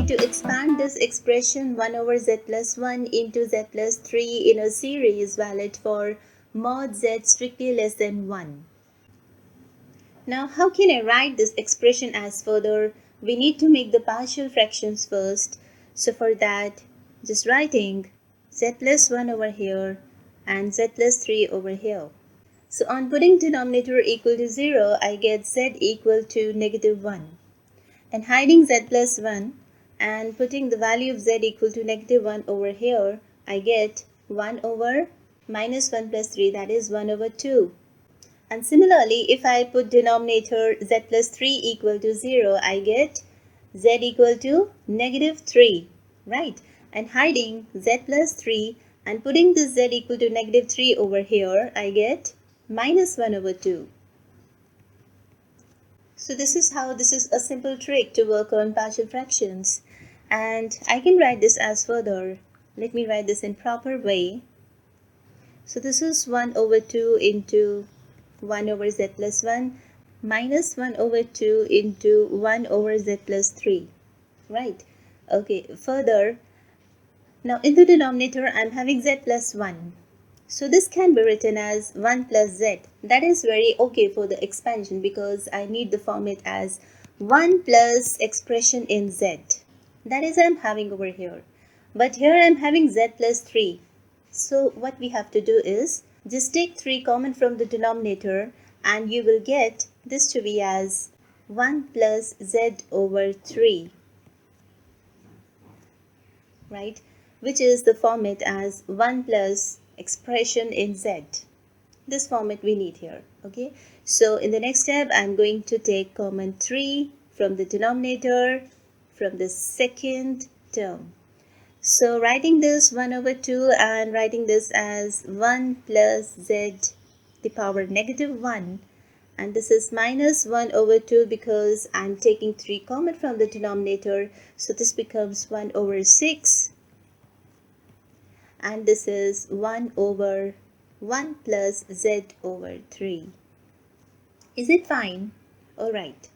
to expand this expression 1 over z plus 1 into z plus 3 in a series valid for mod z strictly less than 1. Now how can I write this expression as further? We need to make the partial fractions first. So for that, just writing z plus 1 over here and z plus 3 over here. So on putting denominator equal to 0, I get z equal to negative 1. And hiding z plus 1 and putting the value of z equal to negative 1 over here, I get 1 over minus 1 plus 3, that is 1 over 2. And similarly, if I put denominator z plus 3 equal to 0, I get z equal to negative 3, right? And hiding z plus 3 and putting this z equal to negative 3 over here, I get minus 1 over 2. So this is a simple trick to work on partial fractions. And I can write this as further. Let me write this in proper way. So this is 1 over 2 into 1 over z plus 1 minus 1 over 2 into 1 over z plus 3. Right? Okay, further, now in the denominator I'm having z plus 1. So this can be written as 1 plus z. That is very okay for the expansion because I need the format as 1 plus expression in z. That is I'm having over here. But here I'm having z plus 3. So what we have to do is just take 3 common from the denominator and you will get this to be as 1 plus z over 3. Right? Which is the format as 1 plus expression in z. This format we need here. Okay, so in the next step I'm going to take common 3 from the denominator from the second term. So writing this 1 over 2 and writing this as 1 plus z the power negative 1, and this is minus 1 over 2 because I'm taking 3 common from the denominator, so this becomes 1 over 6. And this is 1 over 1 plus z over 3. Is it fine? Alright.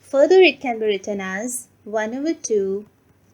Further it can be written as 1 over 2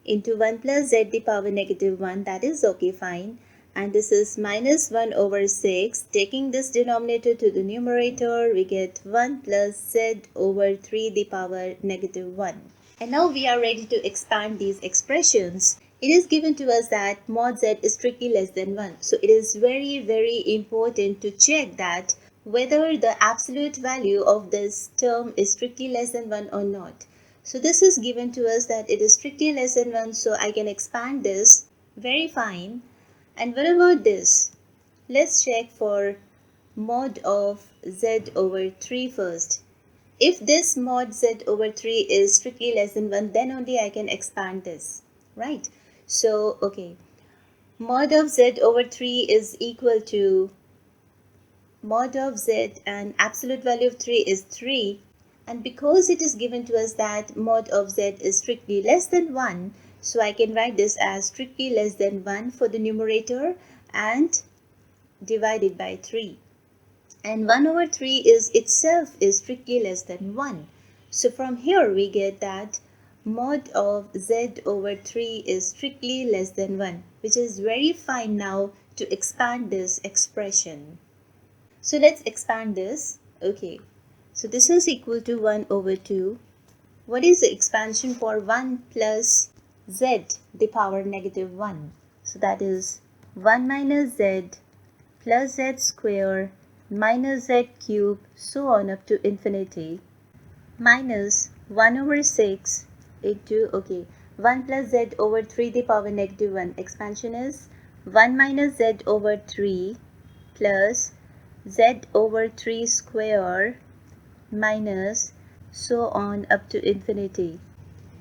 into 1 plus z the power negative 1, that is okay, fine. And this is minus 1 over 6. Taking this denominator to the numerator, we get 1 plus z over 3 the power negative 1. And now we are ready to expand these expressions. It is given to us that mod z is strictly less than 1. So it is very important to check that whether the absolute value of this term is strictly less than 1 or not. So this is given to us that it is strictly less than 1, so I can expand this. Very fine. And what about this? Let's check for mod of z over 3 first. If this mod z over 3 is strictly less than 1, then only I can expand this, right? So, okay, mod of z over 3 is equal to mod of z and absolute value of 3 is 3. And because it is given to us that mod of z is strictly less than 1, so I can write this as strictly less than 1 for the numerator and divided by 3. And 1 over 3 is itself is strictly less than 1. So from here we get that mod of z over 3 is strictly less than 1, which is very fine now to expand this expression. So let's expand this. Okay, so this is equal to 1 over 2. What is the expansion for 1 plus z the power negative 1? So that is 1 minus z plus z square minus z cube, so on up to infinity, minus 1 over 6 into, okay, 1 plus z over 3 the power negative 1. Expansion is 1 minus z over 3 plus z over 3 square minus so on up to infinity.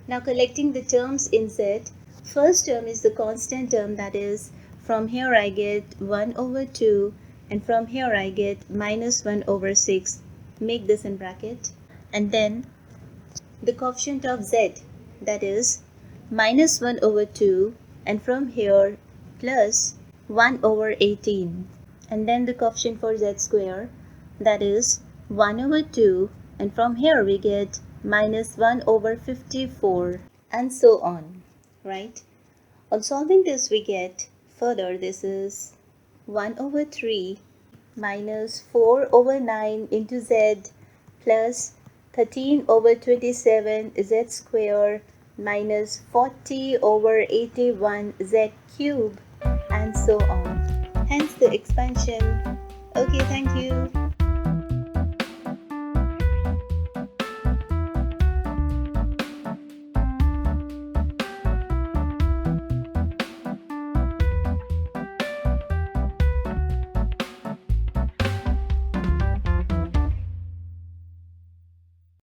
Now collecting the terms in z, first term is the constant term, that is from here I get 1 over 2 and from here I get minus 1 over 6. Make this in bracket. And then the coefficient of z, that is minus 1 over 2 and from here plus 1 over 18. And then the coefficient for z square, that is 1 over 2 and from here we get minus 1 over 54. and so on, right? On solving this, we get further this is 1 over 3 minus 4 over 9 into z plus 13 over 27 z square minus 40 over 81 z cube and so on. Hence the expansion. Okay, thank you.